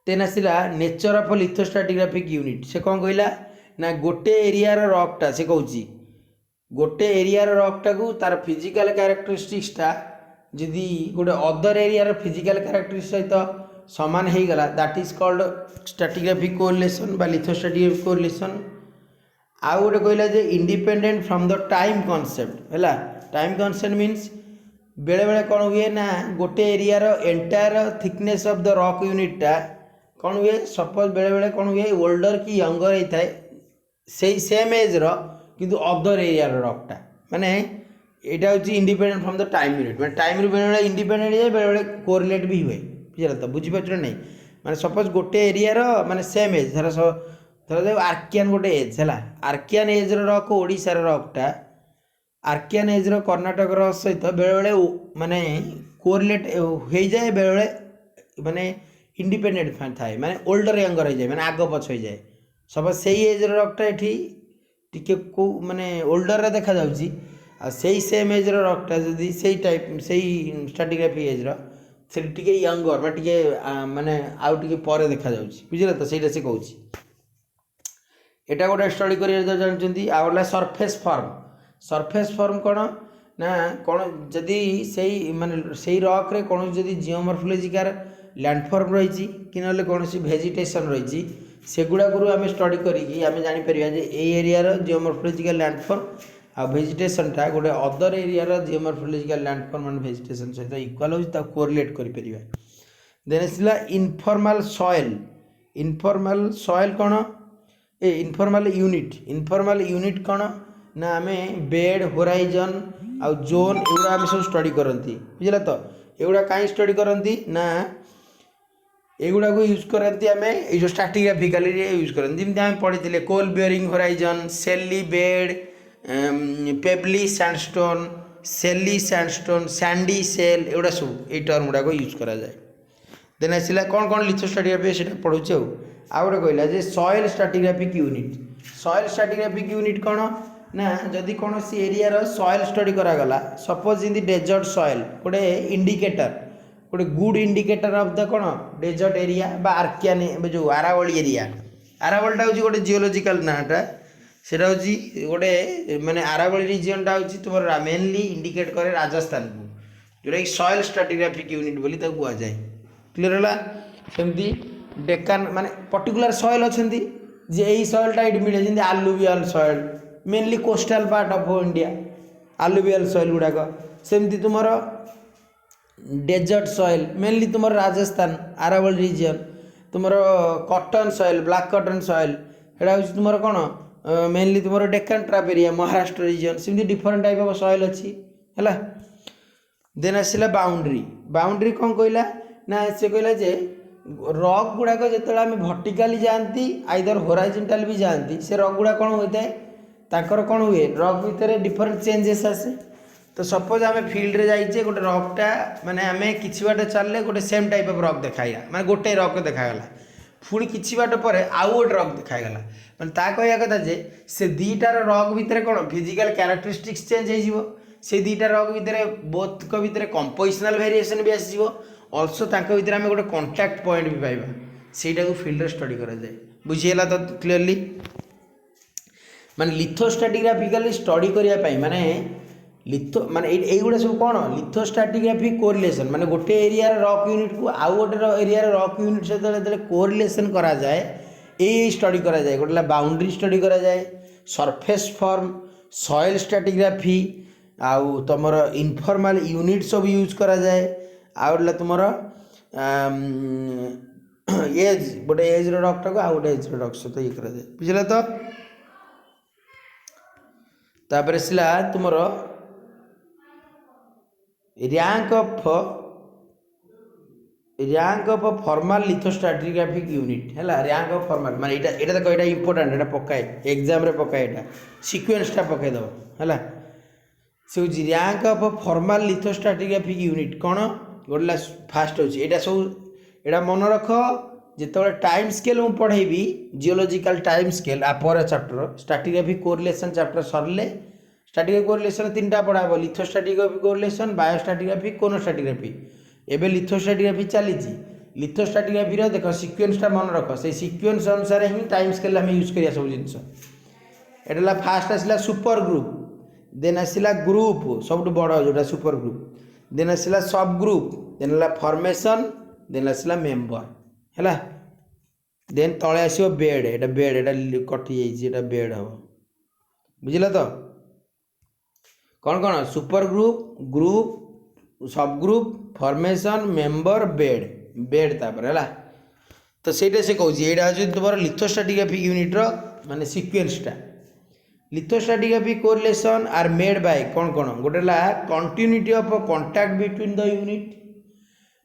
ଦେନ୍ ଆସିଲା ନେଚର୍ ଅଫ୍ ଲିଥୋଷ୍ଟ୍ରାଟିଗ୍ରାଫିକ୍ ୟୁନିଟ୍। ସେ କ'ଣ କହିଲା ନା, ଗୋଟେ ଏରିଆର ରକ୍ଟା, ସେ କହୁଛି ଗୋଟେ ଏରିଆର ରକ୍ଟାକୁ ତାର ଫିଜିକାଲ୍ କ୍ୟାରେକ୍ଟରିଷ୍ଟିକ୍ସଟା ଯଦି ଗୋଟେ ଅଦର ଏରିଆର ଫିଜିକାଲ୍ କ୍ୟାରେକ୍ଟରିଷ୍ଟିକ୍ସ ସହିତ ସମାନ ହେଇଗଲା, that is called stratigraphic correlation ବା ଲିଥୋଷ୍ଟ୍ରାଟିଗ୍ରାଫିକ୍ କୋରିଲେସନ୍। ଆଉ ଗୋଟେ କହିଲା ଯେ independent from the time concept ହେଲା। ଟାଇମ୍ କନସେପ୍ଟ ମିନ୍ସ ବେଳେବେଳେ କ'ଣ ହୁଏ ନା, ଗୋଟେ ଏରିଆର entire thickness of the rock ୟୁନିଟ୍ଟା कौन हुए सपोज बेले बेले कौन हुए ओल्डर कि यंगर होता है से सेम एज रो किंतु अदर एरिया रॉकटा माने यहाँ हूँ independent from the time unit मैं टाइम रू बेले इंडिपेंडेंट है बेले बेले कोरिलेट भी हुए बुझे तो बुझीपार नहीं माने सपोज गोटे एरिया माने सेम एज धर धर आर्कियान गोटे एज है आर्कियान एज रॉक ओडिशार रॉकटा आर्कियान एज कर्णाटक सहित बेले बेले माने कोरिलेट हो जाए बेले बेले माने इंडिपेंडेंट थाए माने ओल्डर यंगर हो जाए माने आग पछ हो जाए सपोज से एज रॉकटा ये टिके को माने ओल्डर रे देखा जाउची आ सेही सेम एज रॉकटा जदी सेही टाइप सेही स्ट्रैटिग्राफी एज से टिके यंगर बा टिके माने आउ टिके परे देखा जाउची बुझिला तो सेटा से कहूची एटा गोटे स्टडी करियर जानचंती आ वाला सरफेस फॉर्म कौन ना कौन जदि से माने से रॉक रे कौन जदि जियोमॉर्फोलॉजिकल लैंडफॉर्म रही कि ना कौन भेजिटेशन रही सेगुड़ा को आम स्टडी करी आम जापर एरिया जियोमॉर्फोलॉजिकल लैंडफॉर्म आ भेजिटेशनटा गोटे other area geomorphological landform and vegetation सहित इक्वाल हो कोरिलेट करें देन आसला इनफॉर्मल सॉइल कौन इनफॉर्मल यूनिट कौन ना आम बेड होराइजन आ जोन एगुड़ा आम सब स्टडी करती बुझला तो एगुड़ा कहीं स्टडी करती ना एगुड़ा को यूज करती आम ये स्ट्रैटिग्राफिकली यूज करती जमी आम पढ़ी कोल बेयरिंग होराइजन सेली बेड पेबली सैंडस्टोन सेली सैंडस्टोन सैंडी सेल एगुड़ा सब ये टर्म गुड़ा यूज करा जाए देन आसला कौन कौन लिथोस्ट्रैटिग्राफी से पढ़ुचे आ गोटे कहला जे सॉइल स्ट्रैटिग्राफिक यूनिट कौन ना जदि कौन सी एरिया सॉइल स्टडी करागला सपोज इन डेजर्ट सॉइल गोटे इंडिकेटर गोटे गुड इंडिकेटर ऑफ द कौन डेजर्ट एरिया बा आर्कियान जो आरावली एरिया आरावलटा हूँ गोटे जियोलॉजिकल नाटा से गोटे माने आरावली रिजनटा हूँ तुम मेनली इंडिकेट करे राजस्थान को जोटा कि सॉइल स्ट्रैटिग्राफिक यूनिट बोली कह जाए क्लीयर है सेमती डेकान माने पर्टिकुलर सॉइल अच्छा जे यही सॉइलटा ये मिले जमी alluvial soil mainly coastal part of India alluvial soil गुड़ाक सेमती तुम डेजर्ट सॉइल मेनली तुम राजस्थान आरावल रीजन तुम cotton soil black cotton soil एटा हूँ तुम कौन मेनली तुम Deccan trap area Maharashtra region सेमती डिफरेंट टाइप ऑफ सॉइल अच्छी है देन आसला बाउंड्री कौन कहला ना से कहला जे रॉक गुड़ाक जो आम भर्टिकाली जाती आइदर होराइजोंटाल भी जाती से रॉक गुड़ा कौन होता है ताकर कौन हुए रॉक भितर डिफरेंट चेंजेस आसे तो सपोज आम फील्ड रे जाइए गोटे रॉकटा माने आम किछि बाट चलले गोटे सेम टाइप ऑफ रॉक देखाइला माने गोटे रॉक देखागला पुणी किछि बाट पर आउ गोटे रॉक देखागला माने ता कहया कथा जे से दीटार रॉक भितर कौन फिजिकल कैरेक्टरिस्टिक्स चेंज हो से दीटा रॉक भितर बोथ को भितर कंपोजिशनल वेरिएशन भी आसीजिवो ऑल्सो तांको भितर आम गोटे कॉन्टैक्ट पॉइंट भी पाइबा सेटा को फील्ड रे स्टडी करा जाए बुझीला तो क्लियरली माने लिथोस्ट्रैटिग्राफिकली स्टडी करने माने लिथो माने एगुड़ा सब कौन लिथोस्ट्रैटिग्राफी कोरिलेशन माने गोटे एरिया रॉक यूनिट को आउ गोटे एरिया रॉक यूनिट सहित कोरिलेशन करा जाए ये स्टडी करा जाए गोटे बाउंड्री स्टडी करा जाए सरफेस फॉर्म सॉइल स्ट्रैटिग्राफी आउ तुम इनफॉर्मल यूनिट सब यूज करा जाए आउ तुम एज गोटे एज रॉकटा को आउ गोटे एज रॉक सहित ये करा जाए बुझला तो तापर आसला तुम रैंक ऑफ फॉर्मल लिथोस्ट्रैटिग्राफिक यूनिट है रैंक ऑफ फॉर्मल माने एटा देखो एटा इंपोर्टेंट एटा पकाए एग्जाम रे पकाए एटा सीक्वेंसटा पकाई दब है से रैंक ऑफ फॉर्मल लिथोस्ट्रैटिग्राफिक यूनिट कौन गोटे फास्ट होची एटा सब एटा मन रख जिते टाइम स्केल मुझे पढ़ेबी जियोलॉजिकल टाइम स्केल आपर चैप्टर स्ट्रैटिग्राफिक कोरिलेशन चैप्टर सरले स्ट्रैटिग्राफिक कोरिलेशन तीनटा पढ़ा लिथोस्ट्रैटिग्राफिक कोरिलेशन बायोस्ट्रैटिग्राफी कोनोस्ट्रैटिग्राफी एबे लिथोस्ट्रैटिग्राफी चली लिथोस्ट्रैटिग्राफी देख सिक्वेंसटा मन रख से सिक्वेंस अनुसार ही टाइम स्केल आम यूज करिया सब जिनस एटा फास्ट आसला सुपर ग्रुप देन आसला ग्रुप सब बड़ जोटा सुपर ग्रुप देन आसला सब ग्रुप देन आसला फॉर्मेशन देन आसला मेंबर है देन तले आसो बेड एटा कटि जाइए बेड हम बुझल तो कौन कौन super group sub group formation member bed तापर है तो ସେଇଟା ସେ କହୁଛି ଏଇଟା ହେଉଛି ତୁମର ଲିଥୋଷ୍ଟ୍ରାଟିଗ୍ରାଫିକ୍ ୟୁନିଟ୍ର ମାନେ ସିକ୍ୱେନ୍ସଟା। ଲିଥୋଷ୍ଟ୍ରାଟିଗ୍ରାଫିକ୍ କୋରିଲେସନ୍ ଆର୍ ମେଡ୍ ବାଇ କ'ଣ ଗୋଟେ ହେଲା continuity of contact between the unit,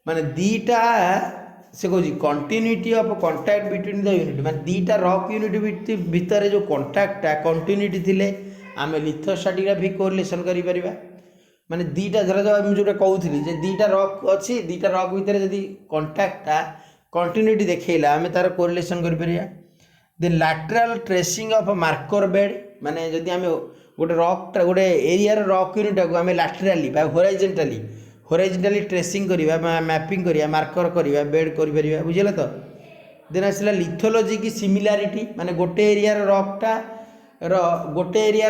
ମାନେ ଦୁଇଟା से कौन continuity of contact between the unit माने दीटा रॉक यूनिट भितर जो कंटाक्टा कंटिन्यूटी थिले आम लिथोस्ट्राटिग्राफिक कोरिलेशन करि परिबा। माने दीटा धर जो कहूली जे दीटा रॉक अच्छी दीटा रॉक भितर जदि कंटाक्टा कंटिन्यूटी देखला आम तार कोरिलेशन करि परिबा। Then lateral tracing of marker bed माने जदि आम गोटे रॉक गोटे एरिया रॉक यूनिट को आम लैटरली बा होराइजेंटली ट्रेसिंग करिबा मैपिंग करिया मार्कर करिबा बेड करि परिबा बुझिला तो। देन आसला लिथोलॉजी की सिमिलारिटी माने गोटे एरिया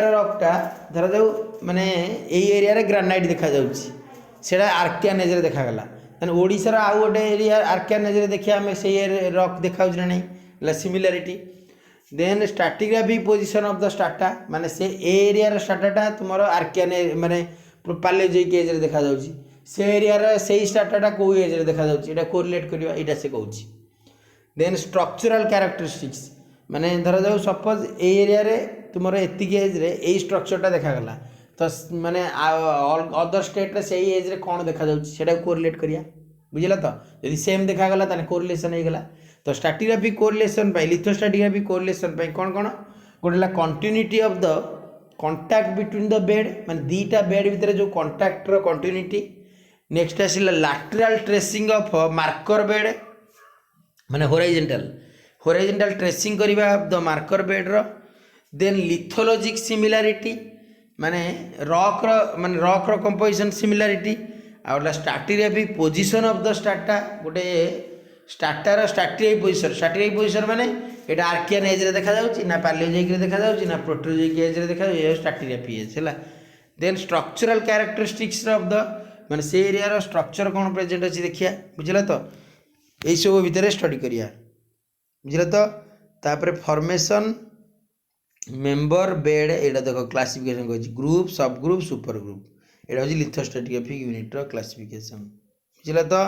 रॉकटा धरा जाऊ माने एई एरिया रे ग्रेनाइट देखा जाउची सेडा आर्कियानेज रे देखा गला माने ओडिसा रा आउ गोटे एरिया आर्कियानेज रे देखिया हमें से रॉक देखा उछ नै ला similarity. Then stratigraphic position of the strata माने से एरिया रे स्ट्राटाटा तुमरो आर्कियानेज माने पैलेओजोइक एज रे देखा जाउची से एरिया रे सेही स्ट्राटाटा को एज रे देखा जाउची एटा कोरिलेट करबा एटा से कहउची। देन स्ट्रक्चरल कैरेक्टरिस्टिक्स माने धरा जाऊ सपोज ए एरिया रे तुमरो एतिकी एज रे एई स्ट्रक्चरटा देखा गला तो माने अदर स्टेट रे सेही एज रे कोन देखा जाउची सेटा कोरिलेट करिया बुझिला तो। यदि सेम देखा गला ताने कोरिलेशन हे गला। तो स्ट्रैटिग्राफिक कोरिलेशन पाई लिथोस्ट्रैटिग्राफिक कोरिलेशन पाई कोन गोटेला continuity of the contact between the bed माने दीटा बेड भितर जो कांटेक्ट रो कंटिन्यूटी। नेक्स्ट आसिला lateral tracing of marker bed माने होराइजेंटल ट्रेसिंग करिबा ऑफ द मार्कर बेड रो। देन लिथोलॉजिक सिमिलारिटी माने रॉक रो कंपोजिशन सिमिलारिटी आउला stratigraphic position of the strata गोटे स्ट्राटार स्ट्रैटिग्राफिक पोजीशन माने एटा आर्कियन एज रे देखा जाउची ना पैलेओजोइक रे देखा जाउची ना प्रोटेरोजोइक एज रे देखा जाउची स्ट्रैटिग्राफिक एज हैला। Then structural characteristics of the माने से एरिया रो स्ट्रक्चर कोन प्रेजेंट अछि देखिया बुझिला तो एई सब भितर स्टडी करिया बुझिला तो। तापर फॉर्मेशन मेंबर बेड एटा देखो classification कहछि group sub group super group एटा अछि लिथोस्ट्रैटिग्राफिक यूनिट रो क्लासिफिकेशन बुझिला तो।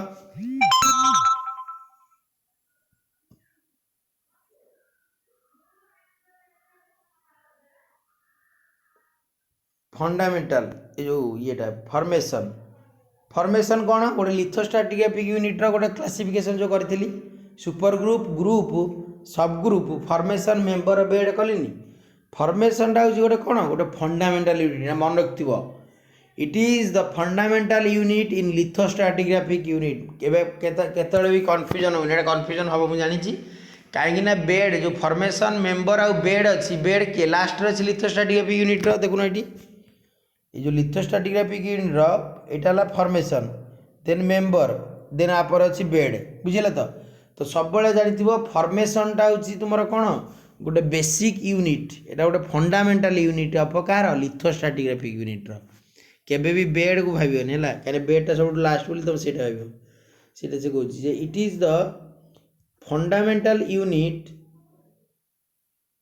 फंडामेंटल जो येटा फॉर्मेशन कौन गोटे लिथोस्ट्रैटिग्राफिक यूनिट रो गोटे क्लासिफिकेशन जो करथिली super group sub group formation member bed कलिनी फॉर्मेशन टा होची गोटे कौन गोटे फंडामेंटल यूनिट मन रखथिबो it is the fundamental unit in lithostratigraphic unit केबे केतळे भी कंफ्यूजन हो एटा कंफ्यूजन हबो मु जानि छी काहे ना बेड जो फॉर्मेशन मेंबर आ बेड अछि बेड के लास्ट रे लिथोस्ट्रैटिग्राफिक यूनिट रो देखुन एटी ये जो लिथोस्ट्रैटिग्राफिक यूनिट रो एटा ला फॉर्मेशन देन मेंबर देन आपर अछि बेड बुझिला तो सब बेले जानिथिबो फॉर्मेशन टा होची तुमरो कोन गोटे बेसिक यूनिट एटा गोटे फंडामेंटल यूनिट ऑफ कार लिथोस्ट्रैटिग्राफिक यूनिट रो केबे भी बेड को भाबियोनी हला काने बेड टा सब लास्ट बोली तुम सेटा भाबियो सेटा से कहूची जे it is the fundamental unit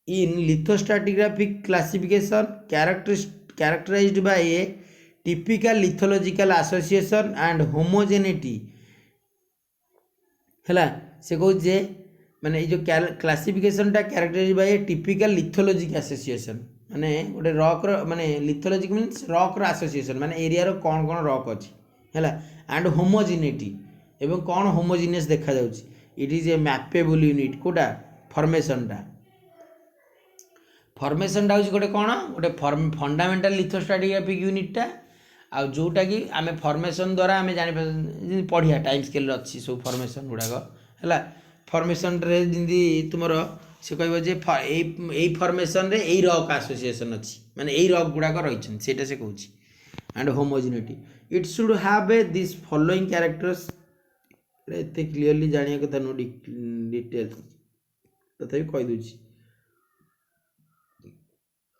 in lithostratigraphic classification characterized by a typical lithological association and homogeneity है से कह जे माने जो क्लासिफिकेशन टा characterized by a typical lithologic association माने गोटे रॉक रो माने लिथोलॉजिक मींस रॉक रो एसोसिएशन माने एरिया रो कोन कोन रॉक अछि हैला एंड होमोजेनिटी एवं कोन होमोजेनियस देखा जाउछि it is a mappable unit कोडा फॉर्मेशन टा होछि गोटे कोन गोटे फंडामेंटल लिथोस्ट्रैटिग्राफिक यूनिट टा आ जोटा कि आमे फॉर्मेशन द्वारा आमे जानि पढ़िया टाइम स्केल अच्छी सब फॉर्मेशन गुड़ाक है फॉर्मेशन रे जिंदी तुमरो से कहबो जे एई फॉर्मेशन रे एई रॉक एसोसिएशन अछि माने एई रॉक गुड़ाक रहिछन सेटा से कहूछि and homogeneity it should have a this following characters एते क्लियरली जानिया कथा नो डिटेल्स तथापि कहि दोछि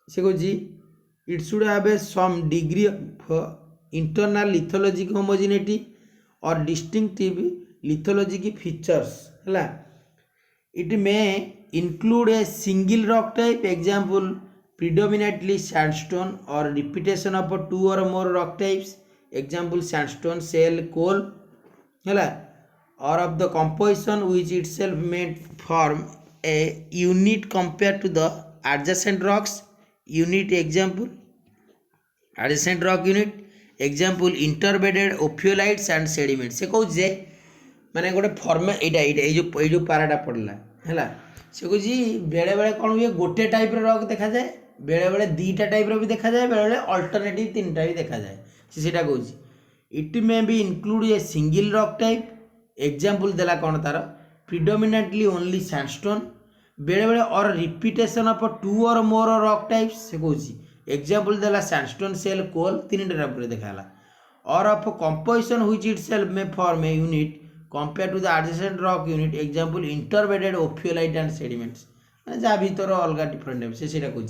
से कहूछि it should have a some degree of internal lithologic homogeneity or distinctive lithologic features है it may include a single rock type example predominantly sandstone or repetition of two or more rock types example sandstone shale coal है or of the composition which itself may form a unit compared to the adjacent rocks. Unit example, adjacent rock unit example interbedded ophiolites and sediments. से कहूँ जे माने गोटे फर्मे ये पाराटा पड़ला है से कहूँ बेले बेले कौन हुए गोटे टाइप रक देखा जाए बेले बेले दीटा टाइप भी देखा जाए बेले बेले अल्टरनेटिव तीनटा भी देखा जाए सीटा कहूँ it may be include a single रक टाइप एग्जांपल देला कौन तार प्रिडोमिनेटली ओनली सैंडस्टोन बेले बेले और रिपीटेशन ऑफ टू और मोर रक टाइप्स से कहूँ एग्जांपल देला सैंडस्टोन सेल कोल तीन टाइप देखाला or of composition which itself may form a unit compare to the adjacent rock unit example interbedded ophiolite and sediments जहाँ भीतर अलग डिफरेंट टाइप से कहूँ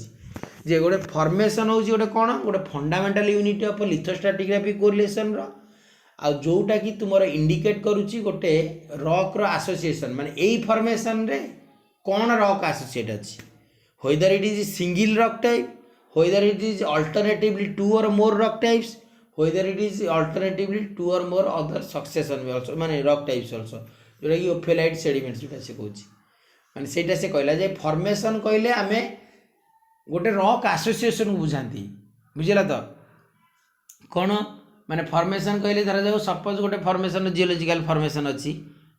जे गोटे फॉर्मेशन हूँ गोटे कौन गोटे फंडामेंटल यूनिट ऑफ लिथोस्ट्राटिग्राफी कोरिलेशन आ जोटा कि तुम इंडिकेट करुच्ची गोटे रॉक रो एसोसिएशन माने यही फॉर्मेशन रे कौन रॉक एसोसिएट अच्छी whether it is single rock type whether it is alternatively two or more rock types whether it is alternatively two or more other succession भी ऑल्सो माने rock types also जोटा कि ओफियोलाइट sediments जोटा से कहूँ माने सेटा से कहला जे फॉर्मेशन कहले आमे गोटे रॉक एसोसिएशन को बुझाती बुझेगा तो कौन माने फॉर्मेशन कहले धरा जाओ सपोज गोटे फॉर्मेशन जियोलॉजिकल फॉर्मेशन अच्छी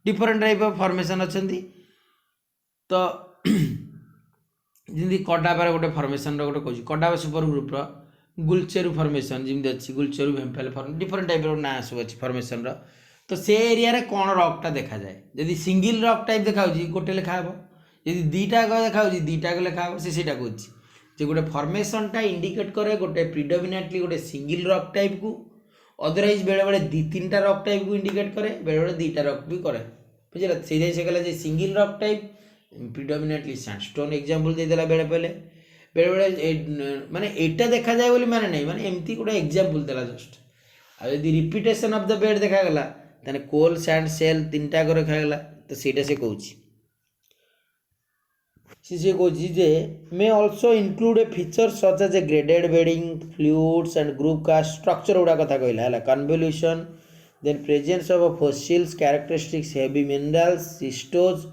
डिफरेंट टाइप ऑफ फॉर्मेशन अच्छी तो जमी कडाबार गोटे फॉर्मेशन गोटे कौन कडाबा सुपर ग्रुप गुलचेरु फॉर्मेशन जमी अच्छी गुलचेरु भेम्पेल फॉर्म डिफरेंट टाइप ना सब अच्छी फॉर्मेशन तो से एरिया रे कौन रॉकटा देखा जाए जदि सिंगल रॉक टाइप देखा गोटे लेखा हे जदि दीटा देखा दीटा लेखा हे से कहूँ जे गोटे फॉर्मेशनटा इंडिकेट करे गोटे प्रिडोमिनेटली गोटे सिंगल रॉक टाइप को अदरवाइज बेले बेले दी तीन टा रॉक टाइप को इंडिकेट करे बेले बेले दीटा रॉक भी करे बुझे से कहला single rock type predominantly sandstone example देदेला बेले बेले बेले बेले माने एटा देखा जाए बोली माने नहीं माने एमती गोटे एग्जांपल देला जस्ट आ यदि रिपीटेशन ऑफ द बेड देखा गला ताने कोल सैंड सेल तीनटा को रखा गला तो सेटा से कहूँ से कहूँ जे may also include a feature such as a graded bedding flutes and groove cast structure गुड़ा कथा कहला है convolution then presence of fossils characteristics heavy minerals schistose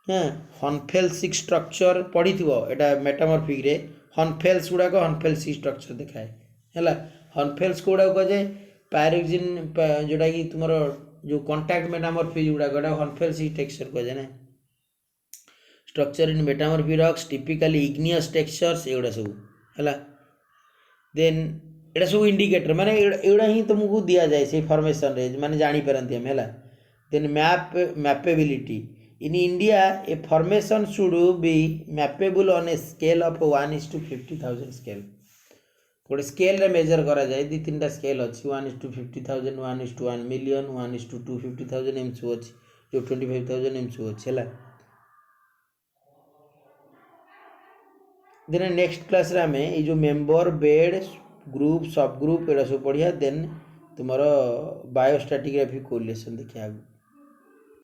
हाँ हॉर्नफेल्सिक स्ट्रक्चर पढ़ी एटा मेटामॉर्फिक रे हॉर्नफेल्स गुड़ाक हॉर्नफेल्सिक स्ट्रक्चर देखाए है हॉर्नफेल्स गुड़ा कहे पायरोक्सिन जोटा कि तुम जो कंटाक्ट मेटामॉर्फिक गुड़ाक हॉर्नफेल्सिक टेक्सचर कहे ना structure in metamorphic rocks typically igneous textures एगुड़ा सब है देन एटा सब इंडिकेटर माने एगुड़ा ही तुमको दिया जाए से फॉर्मेशन रे माने जानी पारंती हम है then mappability in India a formation should be mappable on a scale of 1:50,000 scale गोटे स्केल रे मेजर करा जाए दी तीन टा स्केल अच्छी 1:50,000 1:1 मिलियन 1:250,000 एम सब अच्छी जो 25,000 एम सब अच्छी है देन नेक्स्ट क्लास रे आमे ये जो member bed group sub group एटा सब पढ़िया देन तुम्हारा बायोस्टैटिग्राफी कोरिलेशन देखिए आगु।